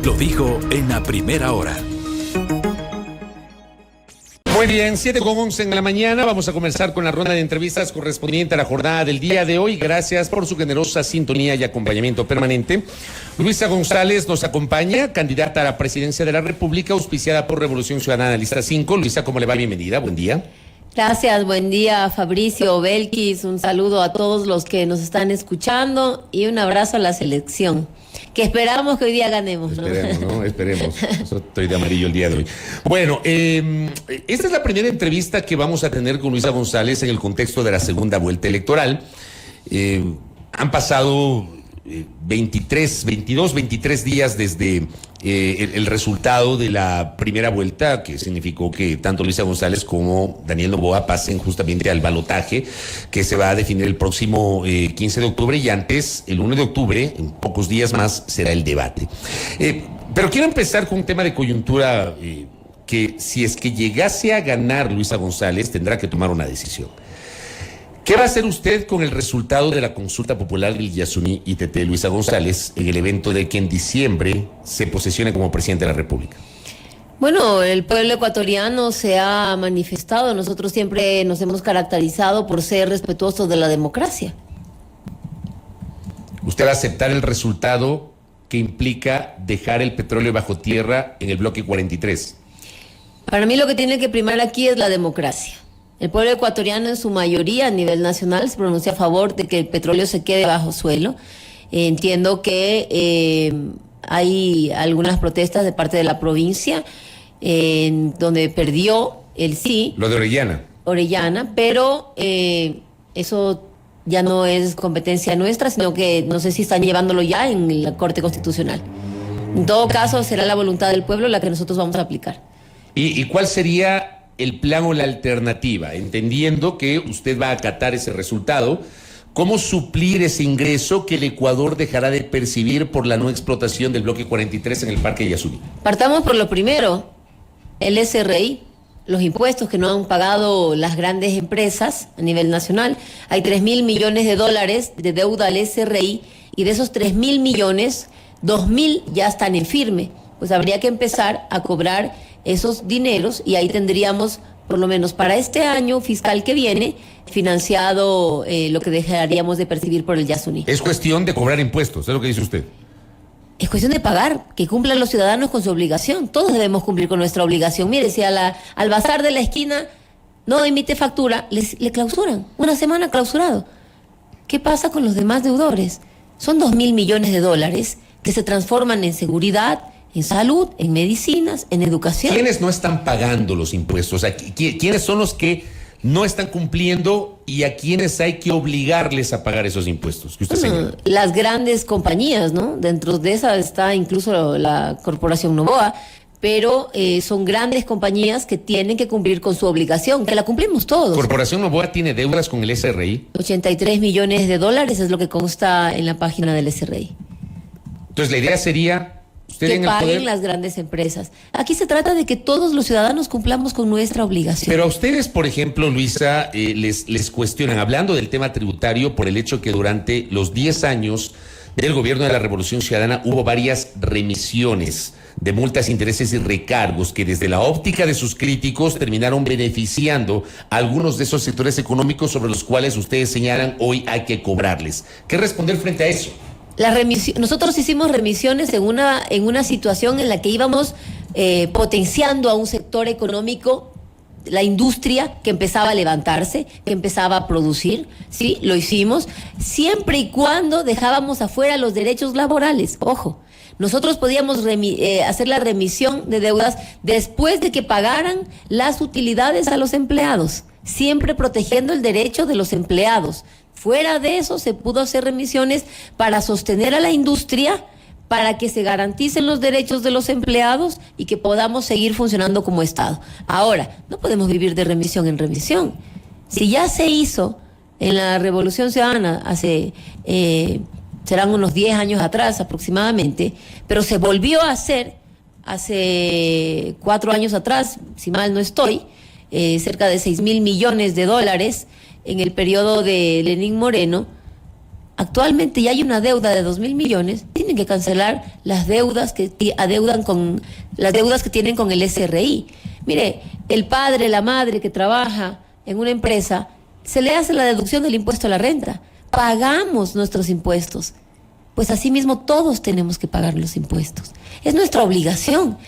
Lo dijo en la primera hora. Muy bien, 7:11 en la mañana. Vamos a comenzar con la ronda de entrevistas correspondiente a la jornada del día de hoy. Gracias por su generosa sintonía y acompañamiento permanente. Luisa González nos acompaña, candidata a la presidencia de la República, auspiciada por Revolución Ciudadana, lista 5. Luisa, ¿cómo le va? Bienvenida, buen día. Gracias, buen día Fabricio, Belkis, un saludo a todos los que nos están escuchando y un abrazo a la selección, que esperamos que hoy día ganemos, ¿no? Esperemos, ¿no? Esperemos. Yo estoy de amarillo el día de hoy. Bueno, esta es la primera entrevista que vamos a tener con Luisa González en el contexto de la segunda vuelta electoral. Han pasado 23 días desde el resultado de la primera vuelta, que significó que tanto Luisa González como Daniel Noboa pasen justamente al balotaje que se va a definir el próximo 15 de octubre y antes, el 1 de octubre, en pocos días más, será el debate. Pero quiero empezar con un tema de coyuntura que si es que llegase a ganar Luisa González tendrá que tomar una decisión. ¿Qué va a hacer usted con el resultado de la consulta popular del Yasuní ITT Luisa González en el evento de que en diciembre se posesione como presidente de la República? Bueno, el pueblo ecuatoriano se ha manifestado. Nosotros siempre nos hemos caracterizado por ser respetuosos de la democracia. ¿Usted va a aceptar el resultado que implica dejar el petróleo bajo tierra en el bloque 43? Para mí lo que tiene que primar aquí es la democracia. El pueblo ecuatoriano en su mayoría a nivel nacional se pronuncia a favor de que el petróleo se quede bajo suelo. Entiendo que hay algunas protestas de parte de la provincia donde perdió el sí. Lo de Orellana, pero eso ya no es competencia nuestra, sino que no sé si están llevándolo ya en la Corte Constitucional. En todo caso, será la voluntad del pueblo la que nosotros vamos a aplicar. ¿Y cuál sería el plan o la alternativa, entendiendo que usted va a acatar ese resultado? ¿Cómo suplir ese ingreso que el Ecuador dejará de percibir por la no explotación del bloque 43 en el Parque Yasuní? Partamos por lo primero, el SRI, los impuestos que no han pagado las grandes empresas a nivel nacional. Hay 3.000 millones de dólares de deuda al SRI y de esos 3.000 millones, 2.000 ya están en firme. Pues habría que empezar a cobrar esos dineros y ahí tendríamos, por lo menos para este año fiscal que viene, financiado lo que dejaríamos de percibir por el Yasuní. Es cuestión de cobrar impuestos, es lo que dice usted. Es cuestión de pagar, que cumplan los ciudadanos con su obligación. Todos debemos cumplir con nuestra obligación. Mire, si al bazar de la esquina no emite factura, le clausuran. Una semana clausurado. ¿Qué pasa con los demás deudores? Son 2.000 millones de dólares que se transforman en seguridad, en salud, en medicinas, en educación. ¿Quiénes no están pagando los impuestos? O sea, ¿quiénes son los que no están cumpliendo y a quiénes hay que obligarles a pagar esos impuestos que usted señala? Las grandes compañías, ¿no? Dentro de esa está incluso la Corporación Noboa, pero son grandes compañías que tienen que cumplir con su obligación, que la cumplimos todos. Corporación Noboa tiene deudas con el SRI. 83 millones de dólares es lo que consta en la página del SRI. Entonces la idea sería que paguen las grandes empresas. Aquí se trata de que todos los ciudadanos cumplamos con nuestra obligación. Pero a ustedes, por ejemplo, Luisa, les cuestionan, hablando del tema tributario, por el hecho que durante los 10 años del gobierno de la Revolución Ciudadana hubo varias remisiones de multas, intereses y recargos que desde la óptica de sus críticos terminaron beneficiando a algunos de esos sectores económicos sobre los cuales ustedes señalan hoy hay que cobrarles. ¿Qué responder frente a eso? Nosotros hicimos remisiones en una situación en la que íbamos potenciando a un sector económico, la industria que empezaba a levantarse, que empezaba a producir. Sí, lo hicimos, siempre y cuando dejábamos afuera los derechos laborales. Ojo, nosotros podíamos hacer la remisión de deudas después de que pagaran las utilidades a los empleados, siempre protegiendo el derecho de los empleados. Fuera de eso se pudo hacer remisiones para sostener a la industria, para que se garanticen los derechos de los empleados y que podamos seguir funcionando como Estado. Ahora, no podemos vivir de remisión en remisión. Si ya se hizo en la Revolución Ciudadana hace, serán unos 10 años atrás aproximadamente, pero se volvió a hacer hace 4 años atrás, si mal no estoy, cerca de 6.000 millones de dólares en el periodo de Lenín Moreno. actualmente ya hay una deuda de 2.000 millones, tienen que cancelar las deudas que tienen con el SRI. Mire, el padre, la madre que trabaja en una empresa, se le hace la deducción del impuesto a la renta. Pagamos nuestros impuestos. Pues asimismo todos tenemos que pagar los impuestos. Es nuestra obligación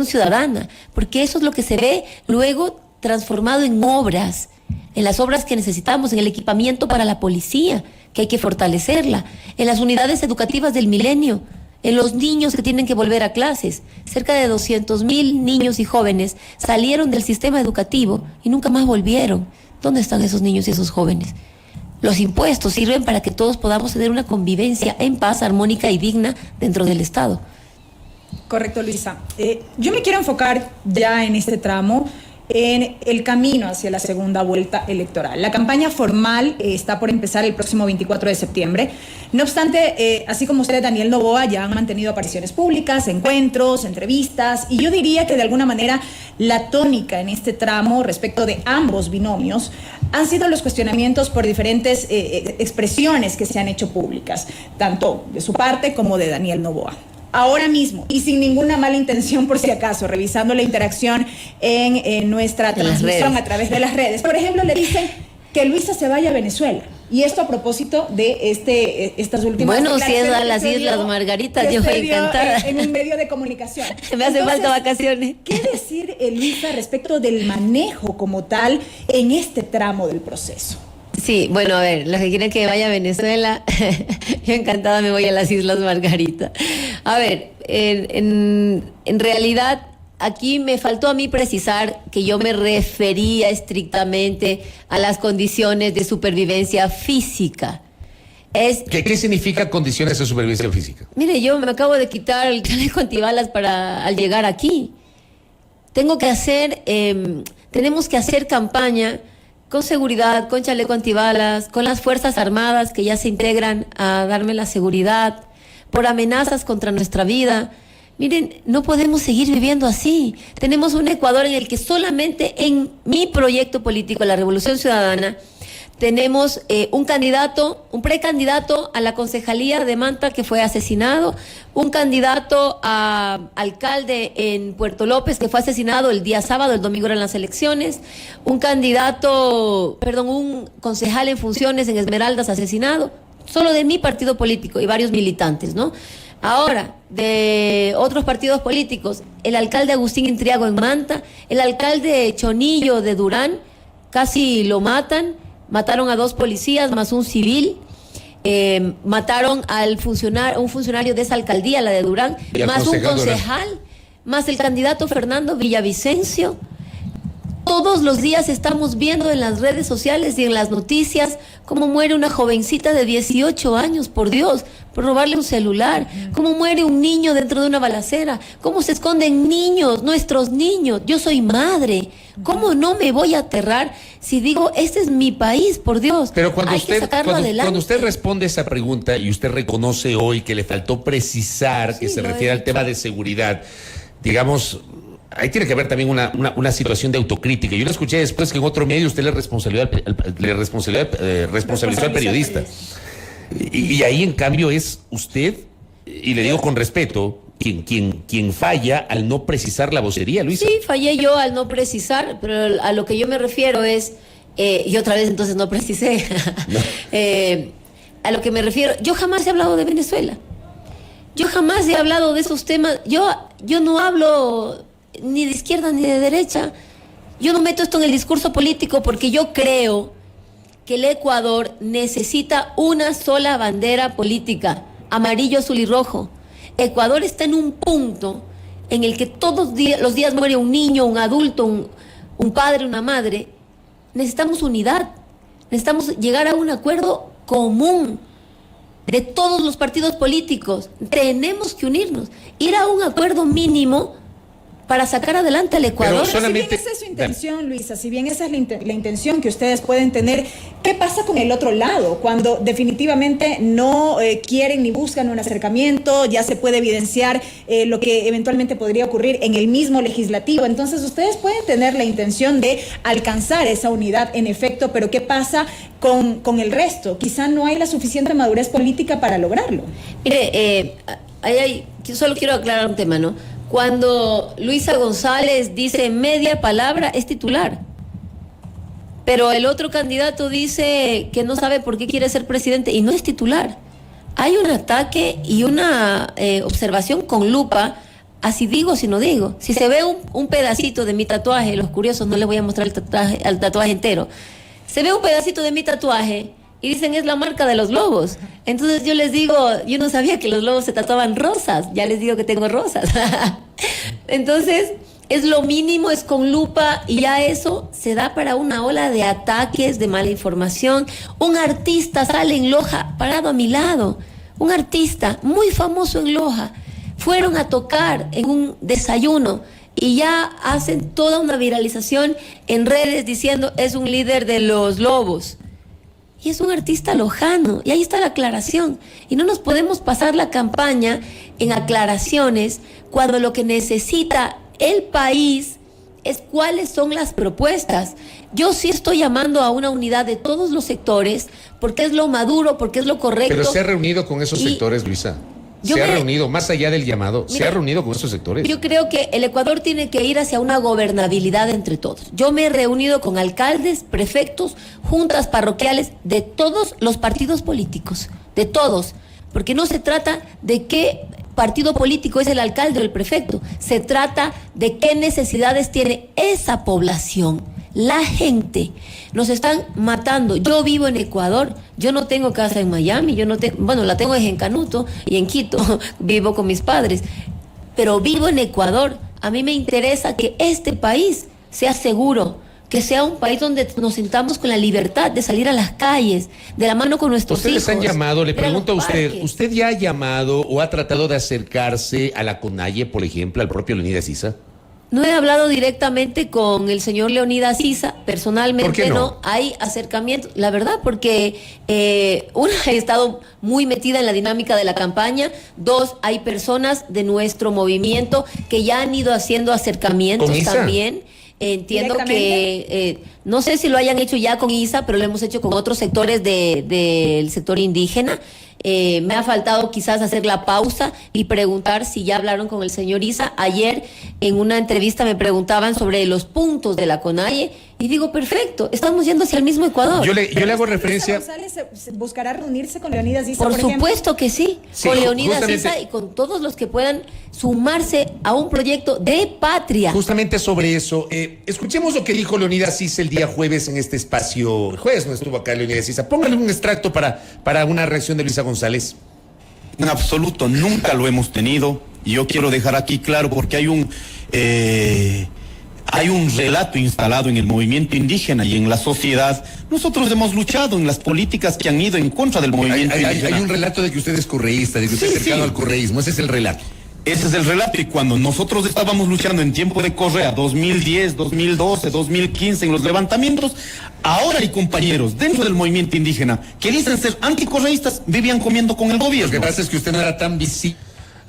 ciudadana, porque eso es lo que se ve luego transformado en obras, en las obras que necesitamos, en el equipamiento para la policía, que hay que fortalecerla, en las unidades educativas del milenio, en los niños que tienen que volver a clases. Cerca de 200.000 niños y jóvenes salieron del sistema educativo y nunca más volvieron. ¿Dónde están esos niños y esos jóvenes? Los impuestos sirven para que todos podamos tener una convivencia en paz, armónica y digna dentro del Estado. Correcto, Luisa. Yo me quiero enfocar ya en este tramo en el camino hacia la segunda vuelta electoral. La campaña formal está por empezar el próximo 24 de septiembre. No obstante, así como usted, Daniel Noboa, ya han mantenido apariciones públicas, encuentros, entrevistas, y yo diría que de alguna manera la tónica en este tramo respecto de ambos binomios han sido los cuestionamientos por diferentes expresiones que se han hecho públicas, tanto de su parte como de Daniel Noboa. Ahora mismo, y sin ninguna mala intención por si acaso, revisando la interacción en nuestra transmisión a través de las redes, por ejemplo, le dicen que Luisa se vaya a Venezuela. Y esto a propósito de estas últimas declaraciones. Bueno, si es a las Islas Margaritas, yo estoy encantada. En un medio de comunicación. Me hace falta vacaciones. ¿Qué decir, Luisa, respecto del manejo como tal en este tramo del proceso? Sí, bueno, a ver, los que quieren que vaya a Venezuela, yo encantada me voy a las Islas Margarita. A ver, en realidad aquí me faltó a mí precisar que yo me refería estrictamente a las condiciones de supervivencia física. ¿Qué significa condiciones de supervivencia física? Mire, yo me acabo de quitar el chaleco antibalas al llegar aquí. Tenemos que hacer campaña con seguridad, con chaleco antibalas, con las Fuerzas Armadas que ya se integran a darme la seguridad, por amenazas contra nuestra vida. Miren, no podemos seguir viviendo así. Tenemos un Ecuador en el que solamente en mi proyecto político, la Revolución Ciudadana, tenemos un precandidato a la concejalía de Manta que fue asesinado, un candidato a alcalde en Puerto López que fue asesinado el día sábado, el domingo eran las elecciones, un concejal en funciones en Esmeraldas asesinado, solo de mi partido político y varios militantes, ¿no? Ahora, de otros partidos políticos, el alcalde Agustín Intriago en Manta, el alcalde Chonillo de Durán, casi lo mataron a 2 policías más un civil, mataron un funcionario de esa alcaldía, la de Durán, más un concejal, más el candidato Fernando Villavicencio. Todos los días estamos viendo en las redes sociales y en las noticias cómo muere una jovencita de 18 años, por Dios, por robarle un celular, cómo muere un niño dentro de una balacera, cómo se esconden niños, nuestros niños. Yo soy madre, ¿cómo no me voy a aterrar si digo, este es mi país, por Dios? Pero cuando usted responde esa pregunta y usted reconoce hoy que le faltó precisar que se refiere al tema de seguridad, digamos, ahí tiene que haber también una situación de autocrítica. Yo lo escuché después que en otro medio usted le responsabilizó al periodista. Y ahí, en cambio, es usted, y le digo con respeto, quien falla al no precisar la vocería, Luisa. Sí, fallé yo al no precisar, pero a lo que yo me refiero es, y otra vez entonces no precisé, no. A lo que me refiero, yo jamás he hablado de Venezuela. Yo jamás he hablado de esos temas. Yo no hablo ni de izquierda ni de derecha. Yo no meto esto en el discurso político porque yo creo que el Ecuador necesita una sola bandera política, amarillo, azul y rojo. Ecuador está en un punto en el que todos los días muere un niño, un adulto, un padre, una madre. Necesitamos unidad, necesitamos llegar a un acuerdo común de todos los partidos políticos. Tenemos que unirnos, ir a un acuerdo mínimo para sacar adelante al Ecuador. Pero solamente- Si bien esa es su intención, Luisa, si bien esa es la intención que ustedes pueden tener, ¿qué pasa con el otro lado? Cuando definitivamente no quieren ni buscan un acercamiento, ya se puede evidenciar lo que eventualmente podría ocurrir en el mismo legislativo. Entonces, ustedes pueden tener la intención de alcanzar esa unidad en efecto, pero ¿qué pasa con el resto? Quizá no hay la suficiente madurez política para lograrlo. Mire, yo solo quiero aclarar un tema, ¿no? Cuando Luisa González dice media palabra, es titular. Pero el otro candidato dice que no sabe por qué quiere ser presidente y no es titular. Hay un ataque y una observación con lupa, así digo, si no digo. Si se ve un pedacito de mi tatuaje, los curiosos no les voy a mostrar el tatuaje entero. Se ve un pedacito de mi tatuaje y dicen es la marca de los lobos. Entonces yo les digo, yo no sabía que los lobos se tatuaban rosas, ya les digo que tengo rosas. Entonces es lo mínimo, es con lupa y ya eso se da para una ola de ataques, de mala información. Un artista sale en Loja, parado a mi lado, un artista muy famoso en Loja, fueron a tocar en un desayuno y ya hacen toda una viralización en redes diciendo es un líder de los lobos. Y es un artista lojano, y ahí está la aclaración. Y no nos podemos pasar la campaña en aclaraciones cuando lo que necesita el país es cuáles son las propuestas. Yo sí estoy llamando a una unidad de todos los sectores, porque es lo maduro, porque es lo correcto. Pero se ha reunido con esos sectores, Luisa. Se ha reunido, más allá del llamado, se ha reunido con esos sectores. Yo creo que el Ecuador tiene que ir hacia una gobernabilidad entre todos. Yo me he reunido con alcaldes, prefectos, juntas parroquiales de todos los partidos políticos, de todos, porque no se trata de qué partido político es el alcalde o el prefecto, se trata de qué necesidades tiene esa población. La gente, nos están matando. Yo vivo en Ecuador, yo no tengo casa en Miami, la tengo en Canuto y en Quito, vivo con mis padres, pero vivo en Ecuador. A mí me interesa que este país sea seguro, que sea un país donde nos sintamos con la libertad de salir a las calles, de la mano con nuestros hijos. Ustedes han llamado, le pregunto a usted, parques. ¿usted ya ha llamado o ha tratado de acercarse a la CONAIE, por ejemplo, al propio Leonidas Issa? No he hablado directamente con el señor Leonidas Issa, personalmente. ¿Por qué no? No hay acercamiento, la verdad, porque una, he estado muy metida en la dinámica de la campaña, dos, hay personas de nuestro movimiento que ya han ido haciendo acercamientos ¿Con Issa? también. Entiendo que, no sé si lo hayan hecho ya con Issa, pero lo hemos hecho con otros sectores del sector indígena. Me ha faltado quizás hacer la pausa y preguntar si ya hablaron con el señor Issa. Ayer en una entrevista me preguntaban sobre los puntos de la CONAIE y digo, perfecto, estamos yendo hacia el mismo Ecuador. Yo le hago referencia. González buscará reunirse con Leonidas Issa, Por ejemplo. supuesto que sí, Sí, con Leonidas justamente- Issa y con todos los que puedan sumarse a un proyecto de patria. Justamente sobre eso, escuchemos lo que dijo Leonidas Issa el día jueves en este espacio. El jueves no estuvo acá Leonidas Issa. Póngale un extracto para una reacción de Luisa González. En absoluto, nunca lo hemos tenido. Y yo quiero dejar aquí claro porque hay un relato instalado en el movimiento indígena y en la sociedad. Nosotros hemos luchado en las políticas que han ido en contra del movimiento indígena. Hay un relato de que usted es correísta, de que usted Sí, es cercano sí. al correísmo. Ese es el relato. Ese es el relato. Y cuando nosotros estábamos luchando en tiempo de Correa, 2010, 2012, 2015, en los levantamientos, ahora hay compañeros dentro del movimiento indígena que dicen ser anticorreístas, vivían comiendo con el Lo que gobierno. pasa es que usted no era tan visible.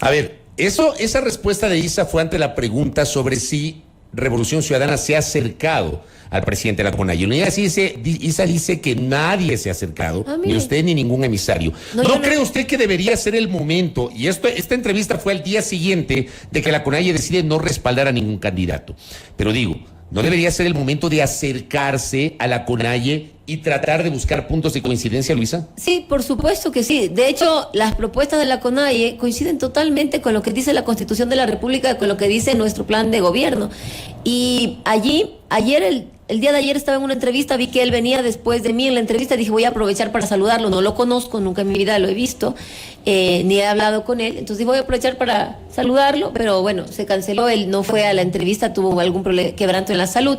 A ver, esa respuesta de Issa fue ante la pregunta sobre si Revolución Ciudadana se ha acercado al presidente de la CONAIE. Issa dice que nadie se ha acercado, Ah, ni mire. usted ni ningún emisario. No, ¿No yo no- cree usted que debería ser el momento, y esta entrevista fue al día siguiente de que la CONAIE decide no respaldar a ningún candidato? Pero digo, ¿no debería ser el momento de acercarse a la CONAIE y tratar de buscar puntos de coincidencia, Luisa? Sí, por supuesto que sí. De hecho, las propuestas de la CONAIE coinciden totalmente con lo que dice la Constitución de la República, con lo que dice nuestro plan de gobierno. Y el día de ayer estaba en una entrevista, vi que él venía después de mí en la entrevista, dije voy a aprovechar para saludarlo, no lo conozco, nunca en mi vida lo he visto, ni he hablado con él, entonces dije, voy a aprovechar para saludarlo, pero bueno, se canceló, él no fue a la entrevista, tuvo algún quebranto en la salud.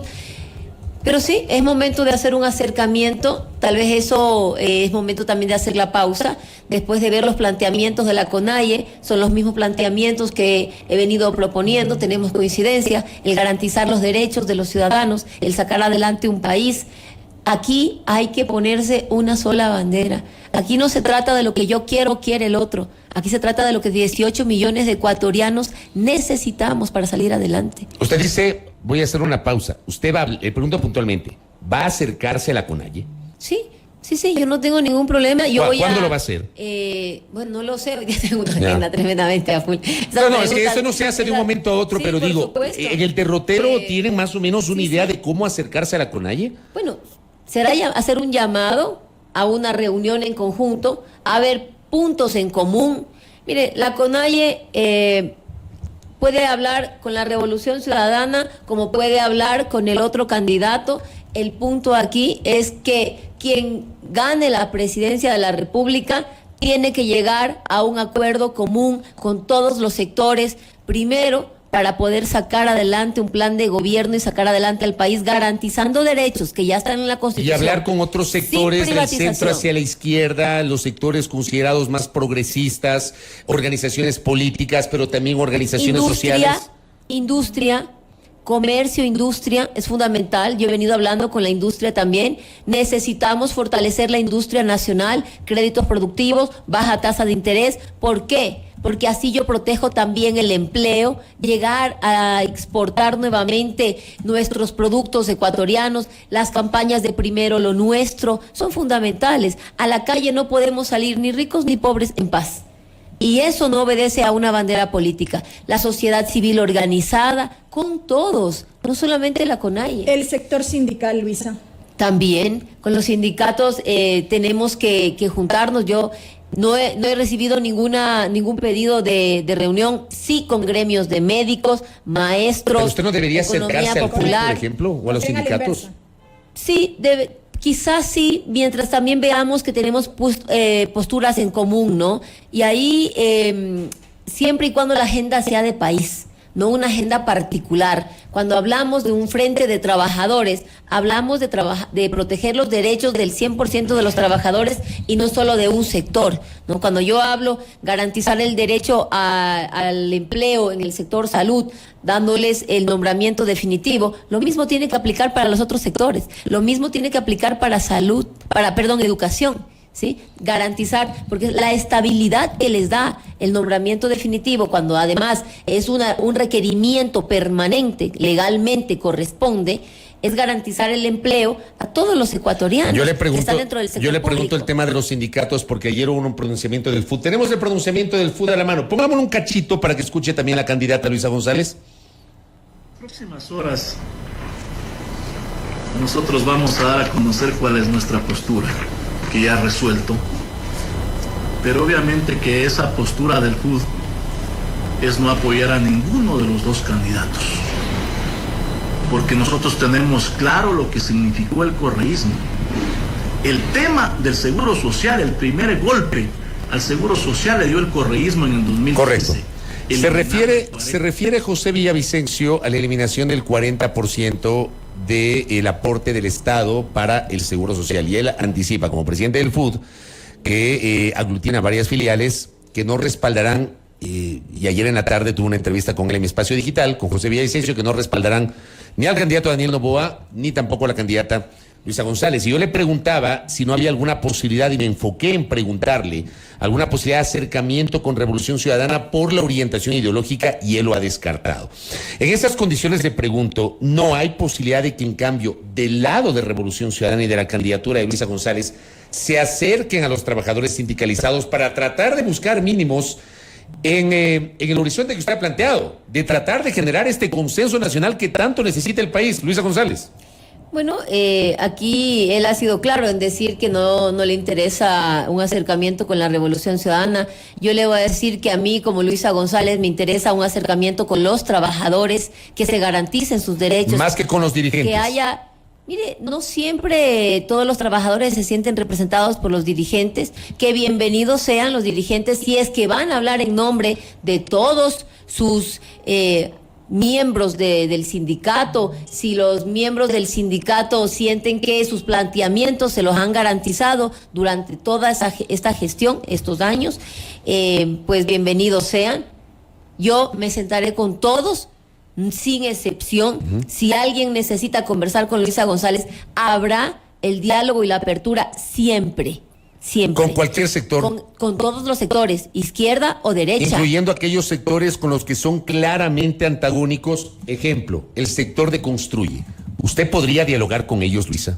Pero sí, es momento de hacer un acercamiento, tal vez eso es momento también de hacer la pausa, después de ver los planteamientos de la CONAIE, son los mismos planteamientos que he venido proponiendo, tenemos coincidencia, el garantizar los derechos de los ciudadanos, el sacar adelante un país. Aquí hay que ponerse una sola bandera. Aquí no se trata de lo que yo quiero o quiere el otro. Aquí se trata de lo que 18 millones de ecuatorianos necesitamos para salir adelante. Usted dice, voy a hacer una pausa. Usted va, le pregunto puntualmente, ¿va a acercarse a la CONAIE? Sí, yo no tengo ningún problema. ¿Cuándo lo va a hacer? Bueno, no lo sé, hoy día tengo una agenda tremendamente a full. No, es que eso no se hace de un momento a otro, sí, pero digo, supuesto. ¿En el derrotero tienen más o menos una idea de cómo acercarse a la CONAIE? Bueno, será hacer un llamado a una reunión en conjunto, a ver puntos en común. Mire, la CONAIE puede hablar con la Revolución Ciudadana como puede hablar con el otro candidato. El punto aquí es que quien gane la presidencia de la República tiene que llegar a un acuerdo común con todos los sectores, primero para poder sacar adelante un plan de gobierno y sacar adelante al país garantizando derechos que ya están en la Constitución. Y hablar con otros sectores del centro hacia la izquierda, los sectores considerados más progresistas, organizaciones políticas, pero también organizaciones sociales. Industria, comercio, industria es fundamental. Yo he venido hablando con la industria también. Necesitamos fortalecer la industria nacional, créditos productivos, baja tasa de interés. ¿Por qué? Porque así yo protejo también el empleo, llegar a exportar nuevamente nuestros productos ecuatorianos, las campañas de primero lo nuestro son fundamentales. A la calle no podemos salir ni ricos ni pobres en paz. Y eso no obedece a una bandera política. La sociedad civil organizada, con todos, no solamente la CONAIE. El sector sindical, Luisa. También, con los sindicatos tenemos que juntarnos. Yo no he recibido ningún pedido de reunión, sí con gremios de médicos, maestros. Pero usted no debería acercarse al CUT, por ejemplo, o a los sindicatos. Sí, quizás sí, mientras también veamos que tenemos posturas en común, ¿no? Y ahí, siempre y cuando la agenda sea de país, no una agenda particular. Cuando hablamos de un frente de trabajadores, hablamos de proteger los derechos del 100% de los trabajadores y no solo de un sector, ¿no? Cuando yo hablo garantizar el derecho al empleo en el sector salud, dándoles el nombramiento definitivo, lo mismo tiene que aplicar para los otros sectores, lo mismo tiene que aplicar para educación. ¿Sí? Garantizar, porque la estabilidad que les da el nombramiento definitivo, cuando además es un requerimiento permanente, legalmente corresponde, es garantizar el empleo a todos los ecuatorianos. Yo le pregunto, que están dentro del sector público. El tema de los sindicatos, porque ayer hubo un pronunciamiento del FUD. Tenemos el pronunciamiento del FUD a la mano. Pongámosle un cachito para que escuche también la candidata Luisa González. Próximas horas nosotros vamos a dar a conocer cuál es nuestra postura, que ya ha resuelto, pero obviamente que esa postura del FUD es no apoyar a ninguno de los dos candidatos, porque nosotros tenemos claro lo que significó el correísmo. El tema del seguro social, el primer golpe al seguro social le dio el correísmo en el 2015. Correcto. Se refiere José Villavicencio a la eliminación del 40% del aporte del Estado para el Seguro Social. Y él anticipa, como presidente del FUD, que aglutina varias filiales que no respaldarán, y ayer en la tarde tuve una entrevista con él en mi espacio digital, con José Villavicencio, que no respaldarán ni al candidato Daniel Noboa, ni tampoco a la candidata Luisa González. Y yo le preguntaba si no había alguna posibilidad, y me enfoqué en preguntarle, alguna posibilidad de acercamiento con Revolución Ciudadana por la orientación ideológica, y él lo ha descartado. En esas condiciones le pregunto, ¿no hay posibilidad de que en cambio del lado de Revolución Ciudadana y de la candidatura de Luisa González se acerquen a los trabajadores sindicalizados para tratar de buscar mínimos en el horizonte que usted ha planteado, de tratar de generar este consenso nacional que tanto necesita el país? Luisa González. Bueno, aquí él ha sido claro en decir que no le interesa un acercamiento con la Revolución Ciudadana. Yo le voy a decir que a mí, como Luisa González, me interesa un acercamiento con los trabajadores, que se garanticen sus derechos. Más que con los dirigentes. Que haya... Mire, no siempre todos los trabajadores se sienten representados por los dirigentes. Que bienvenidos sean los dirigentes si es que van a hablar en nombre de todos sus miembros del sindicato, si los miembros del sindicato sienten que sus planteamientos se los han garantizado durante toda esta gestión, estos años, pues bienvenidos sean. Yo me sentaré con todos, sin excepción. Si alguien necesita conversar con Luisa González, habrá el diálogo y la apertura siempre. Siempre. Con cualquier sector. Con todos los sectores, izquierda o derecha. Incluyendo aquellos sectores con los que son claramente antagónicos. Ejemplo, el sector de Construye. ¿Usted podría dialogar con ellos, Luisa?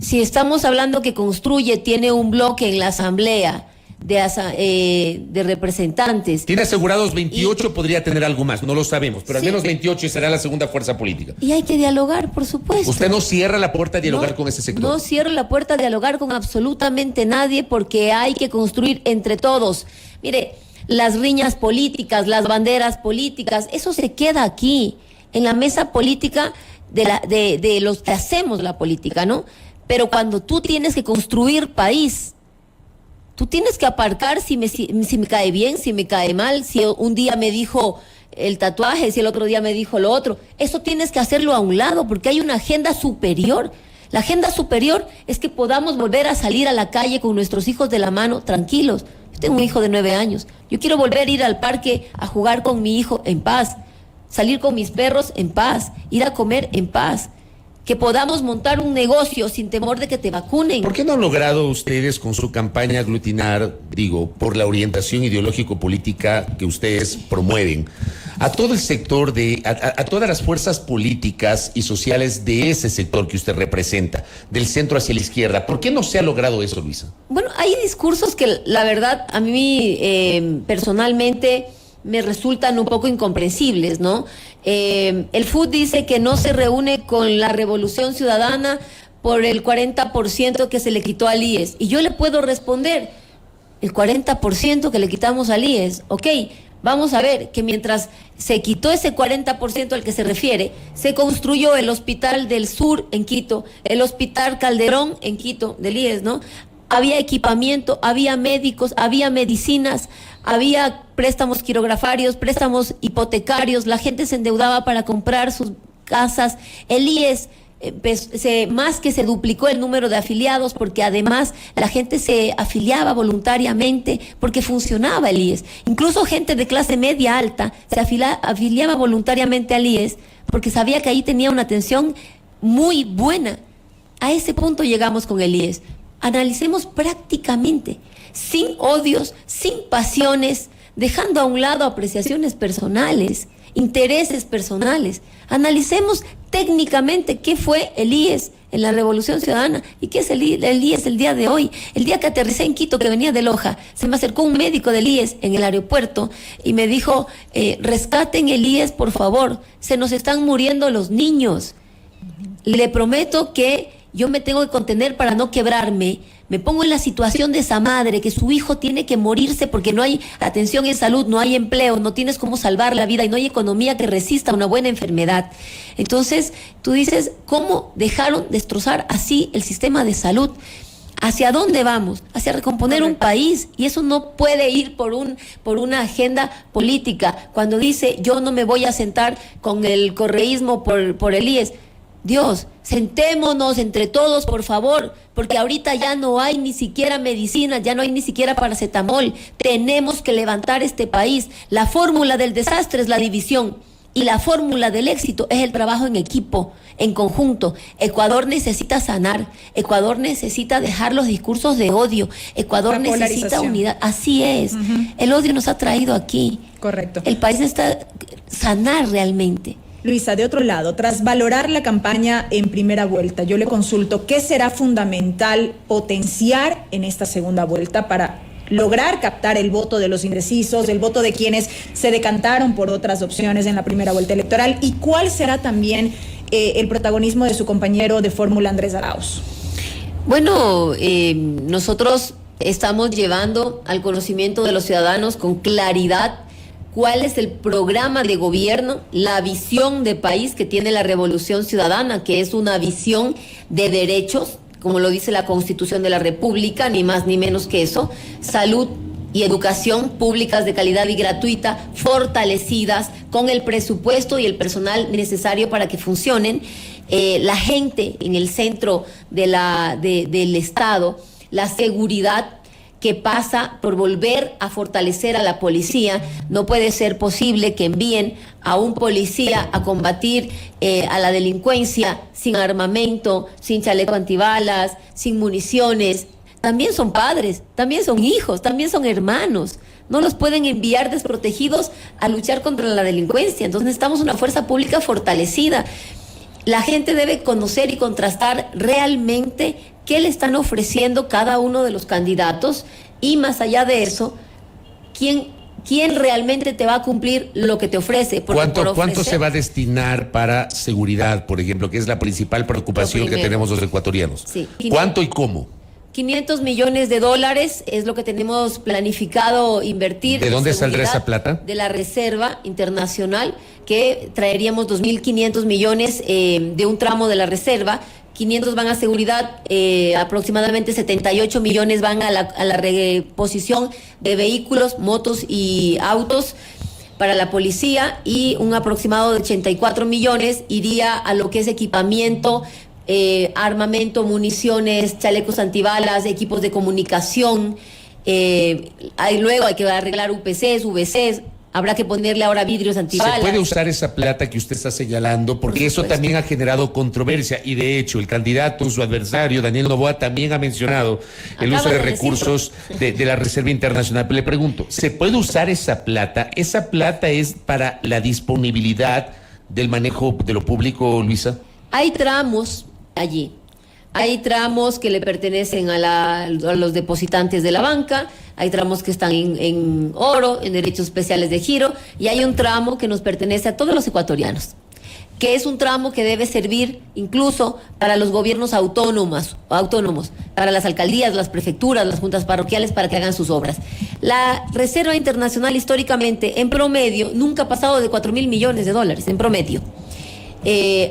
Si estamos hablando que Construye tiene un bloque en la asamblea de representantes. Tiene asegurados 28, podría tener algo más, no lo sabemos, pero al menos 28 y será la segunda fuerza política. Y hay que dialogar, por supuesto. ¿Usted no cierra la puerta a dialogar con ese sector? No cierro la puerta a dialogar con absolutamente nadie, porque hay que construir entre todos. Mire, las riñas políticas, las banderas políticas, eso se queda aquí, en la mesa política de los que hacemos la política, ¿no? Pero cuando tú tienes que construir país, tú tienes que aparcar si me cae bien, si me cae mal, si un día me dijo el tatuaje, si el otro día me dijo lo otro. Eso tienes que hacerlo a un lado, porque hay una agenda superior. La agenda superior es que podamos volver a salir a la calle con nuestros hijos de la mano, tranquilos. Yo tengo un hijo de 9 años. Yo quiero volver a ir al parque a jugar con mi hijo en paz, salir con mis perros en paz, ir a comer en paz. Que podamos montar un negocio sin temor de que te vacunen. ¿Por qué no han logrado ustedes con su campaña aglutinar, por la orientación ideológico-política que ustedes promueven, a todo el sector a todas las fuerzas políticas y sociales de ese sector que usted representa, del centro hacia la izquierda? ¿Por qué no se ha logrado eso, Luisa? Bueno, hay discursos que la verdad a mí personalmente me resultan un poco incomprensibles, ¿no? El FUD dice que no se reúne con la Revolución Ciudadana por el 40% que se le quitó al IES. Y yo le puedo responder, el 40% que le quitamos al IES, ok, vamos a ver que mientras se quitó ese 40% al que se refiere, se construyó el Hospital del Sur en Quito, el Hospital Calderón en Quito, del IES, ¿no? Había equipamiento, había médicos, había medicinas, había préstamos quirografarios, préstamos hipotecarios, la gente se endeudaba para comprar sus casas. El IES, más que se duplicó el número de afiliados, porque además la gente se afiliaba voluntariamente porque funcionaba el IES. Incluso gente de clase media alta se afiliaba voluntariamente al IES porque sabía que ahí tenía una atención muy buena. A ese punto llegamos con el IES. Analicemos prácticamente, sin odios, sin pasiones, dejando a un lado apreciaciones personales, intereses personales. Analicemos técnicamente qué fue el IES en la Revolución Ciudadana y qué es el IES el día de hoy. El día que aterricé en Quito, que venía de Loja, se me acercó un médico del IES en el aeropuerto y me dijo, rescaten el IES, por favor, se nos están muriendo los niños. Le prometo que yo me tengo que contener para no quebrarme. Me pongo en la situación de esa madre que su hijo tiene que morirse porque no hay atención en salud, no hay empleo, no tienes cómo salvar la vida y no hay economía que resista una buena enfermedad. Entonces, tú dices, ¿cómo dejaron destrozar así el sistema de salud? ¿Hacia dónde vamos? Hacia recomponer un país, y eso no puede ir por una agenda política. Cuando dice, yo no me voy a sentar con el correísmo por el IES. Dios, sentémonos entre todos, por favor, porque ahorita ya no hay ni siquiera medicinas, ya no hay ni siquiera paracetamol. Tenemos que levantar este país. La fórmula del desastre es la división y la fórmula del éxito es el trabajo en equipo, en conjunto. Ecuador necesita sanar, Ecuador necesita dejar los discursos de odio, Ecuador necesita unidad. Así es, el odio nos ha traído aquí. Correcto. El país necesita sanar realmente. Luisa, de otro lado, tras valorar la campaña en primera vuelta, yo le consulto, ¿qué será fundamental potenciar en esta segunda vuelta para lograr captar el voto de los indecisos, el voto de quienes se decantaron por otras opciones en la primera vuelta electoral? ¿Y cuál será también el protagonismo de su compañero de fórmula, Andrés Arauz? Bueno, nosotros estamos llevando al conocimiento de los ciudadanos con claridad cuál es el programa de gobierno, la visión de país que tiene la Revolución Ciudadana, que es una visión de derechos, como lo dice la Constitución de la República, ni más ni menos que eso, salud, y educación públicas de calidad y gratuita, fortalecidas con el presupuesto y el personal necesario para que funcionen. La gente en el centro del Estado, la seguridad que pasa por volver a fortalecer a la policía. No puede ser posible que envíen a un policía a combatir a la delincuencia sin armamento, sin chaleco antibalas, sin municiones. También son padres, también son hijos, también son hermanos. No los pueden enviar desprotegidos a luchar contra la delincuencia. Entonces necesitamos una fuerza pública fortalecida. La gente debe conocer y contrastar realmente qué le están ofreciendo cada uno de los candidatos y, más allá de eso, quién realmente te va a cumplir lo que te ofrece. ¿Cuánto se va a destinar para seguridad, por ejemplo, que es la principal preocupación que tenemos los ecuatorianos? Sí. ¿Cuánto y cómo? $500 millones es lo que tenemos planificado invertir. ¿De dónde saldrá esa plata? De la Reserva Internacional, que traeríamos 2.500 millones de un tramo de la Reserva. 500 van a seguridad, aproximadamente 78 millones van a la reposición de vehículos, motos y autos para la policía, y un aproximado de 84 millones iría a lo que es equipamiento, armamento, municiones, chalecos antibalas, equipos de comunicación. Luego hay que arreglar UPCs, VCs. Habrá que ponerle ahora vidrios antibalas. ¿Se puede usar esa plata que usted está señalando? Porque eso también ha generado controversia, y de hecho el candidato, su adversario, Daniel Noboa, también ha mencionado el uso de recursos de la Reserva Internacional. Pero le pregunto, ¿se puede usar esa plata? ¿Esa plata es para la disponibilidad del manejo de lo público, Luisa? Hay tramos allí. Hay tramos que le pertenecen a los depositantes de la banca, hay tramos que están en oro, en derechos especiales de giro, y hay un tramo que nos pertenece a todos los ecuatorianos, que es un tramo que debe servir incluso para los gobiernos autónomos, para las alcaldías, las prefecturas, las juntas parroquiales, para que hagan sus obras. La Reserva Internacional históricamente, en promedio, nunca ha pasado de $4.000 millones, en promedio.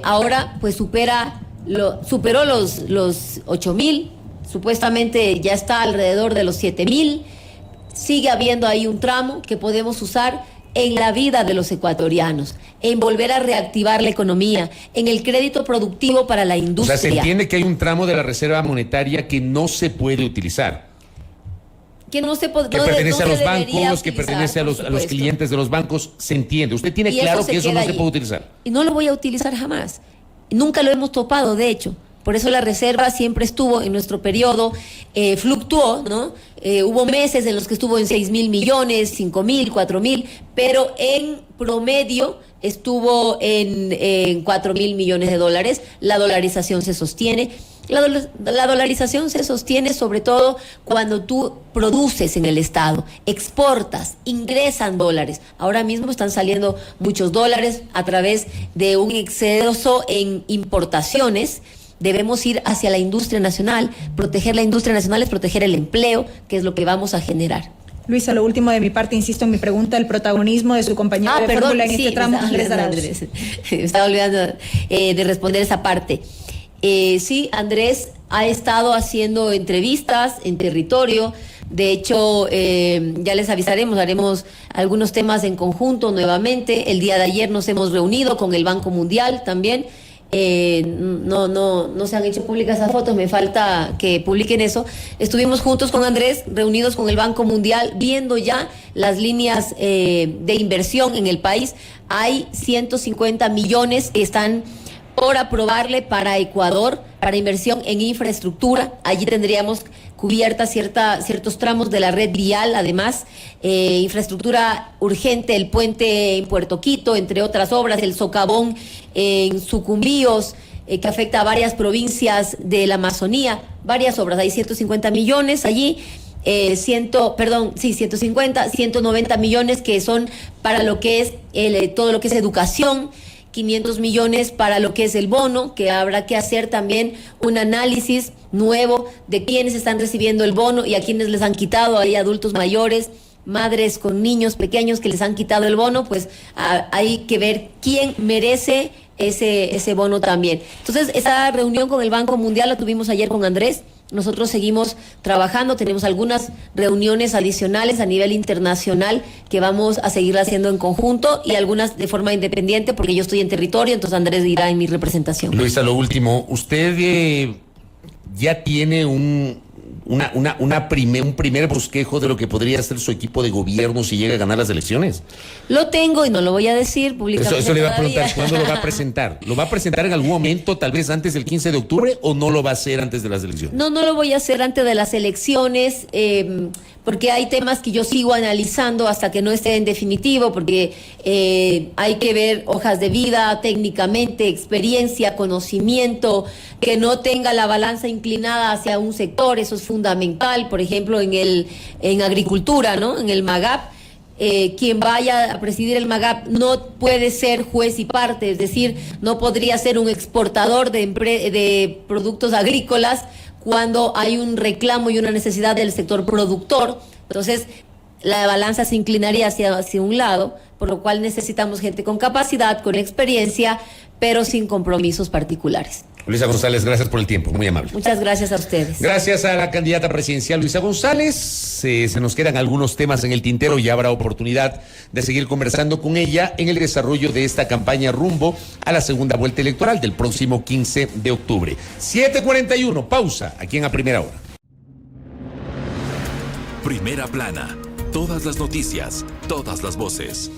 Ahora pues superó los 8.000, supuestamente ya está alrededor de los 7.000. Sigue habiendo ahí un tramo que podemos usar en la vida de los ecuatorianos, en volver a reactivar la economía, en el crédito productivo para la industria. O sea, se entiende que hay un tramo de la Reserva Monetaria que no se puede utilizar. Que pertenece a los bancos, que pertenece a los clientes de los bancos, se entiende. Usted tiene claro que eso no se puede utilizar. Y no lo voy a utilizar jamás. Nunca lo hemos topado, de hecho. Por eso la reserva siempre estuvo en nuestro periodo, fluctuó, ¿no? Hubo meses en los que estuvo en 6.000 millones, 5.000, 4.000, pero en promedio estuvo en $4.000 millones. La dolarización se sostiene. La dolarización se sostiene sobre todo cuando tú produces en el Estado, exportas, ingresan dólares. Ahora mismo están saliendo muchos dólares a través de un exceso en importaciones. Debemos ir hacia la industria nacional. Proteger la industria nacional es proteger el empleo, que es lo que vamos a generar. Luisa, lo último de mi parte, insisto en mi pregunta, el protagonismo de su compañero de fórmula en este tramo, Andrés Arauz. Estaba olvidando de responder esa parte. Sí, Andrés ha estado haciendo entrevistas en territorio. De hecho, ya les avisaremos, haremos algunos temas en conjunto nuevamente. El día de ayer nos hemos reunido con el Banco Mundial también. No se han hecho públicas esas fotos, me falta que publiquen eso. Estuvimos juntos con Andrés, reunidos con el Banco Mundial, viendo ya las líneas de inversión en el país. Hay 150 millones que están por aprobarle para Ecuador, para inversión en infraestructura. Allí tendríamos cubiertas ciertos tramos de la red vial, además, infraestructura urgente, el puente en Puerto Quito, entre otras obras, el socavón en Sucumbíos, que afecta a varias provincias de la Amazonía, varias obras. Hay 150 millones allí. 150, 190 millones que son para lo que es todo lo que es educación, 500 millones para lo que es el bono, que habrá que hacer también un análisis nuevo de quiénes están recibiendo el bono y a quienes les han quitado. Hay adultos mayores, madres con niños pequeños que les han quitado el bono, pues hay que ver quién merece ese bono también. Entonces, esa reunión con el Banco Mundial la tuvimos ayer con Andrés. nosotros seguimos trabajando, tenemos algunas reuniones adicionales a nivel internacional que vamos a seguir haciendo en conjunto y algunas de forma independiente porque yo estoy en territorio, entonces Andrés irá en mi representación. Luisa, lo último, usted ya tiene un primer bosquejo de lo que podría ser su equipo de gobierno si llega a ganar las elecciones. Lo tengo y no lo voy a decir públicamente. Eso le iba a todavía. preguntar, ¿cuándo lo va a presentar? ¿Lo va a presentar en algún momento, tal vez antes del 15 de octubre, o no lo va a hacer antes de las elecciones? No lo voy a hacer antes de las elecciones, porque hay temas que yo sigo analizando hasta que no esté en definitivo, porque hay que ver hojas de vida técnicamente, experiencia, conocimiento, que no tenga la balanza inclinada hacia un sector, eso es fundamental. Por ejemplo, en agricultura, ¿no? En el MAGAP, quien vaya a presidir el MAGAP no puede ser juez y parte, es decir, no podría ser un exportador de productos agrícolas cuando hay un reclamo y una necesidad del sector productor. Entonces, la balanza se inclinaría hacia un lado, por lo cual necesitamos gente con capacidad, con experiencia, pero sin compromisos particulares. Luisa González, gracias por el tiempo, muy amable. Muchas gracias a ustedes. Gracias a la candidata presidencial Luisa González. Se nos quedan algunos temas en el tintero y habrá oportunidad de seguir conversando con ella en el desarrollo de esta campaña rumbo a la segunda vuelta electoral del próximo 15 de octubre. 7:41, pausa aquí en A Primera Hora. Primera plana. Todas las noticias, todas las voces.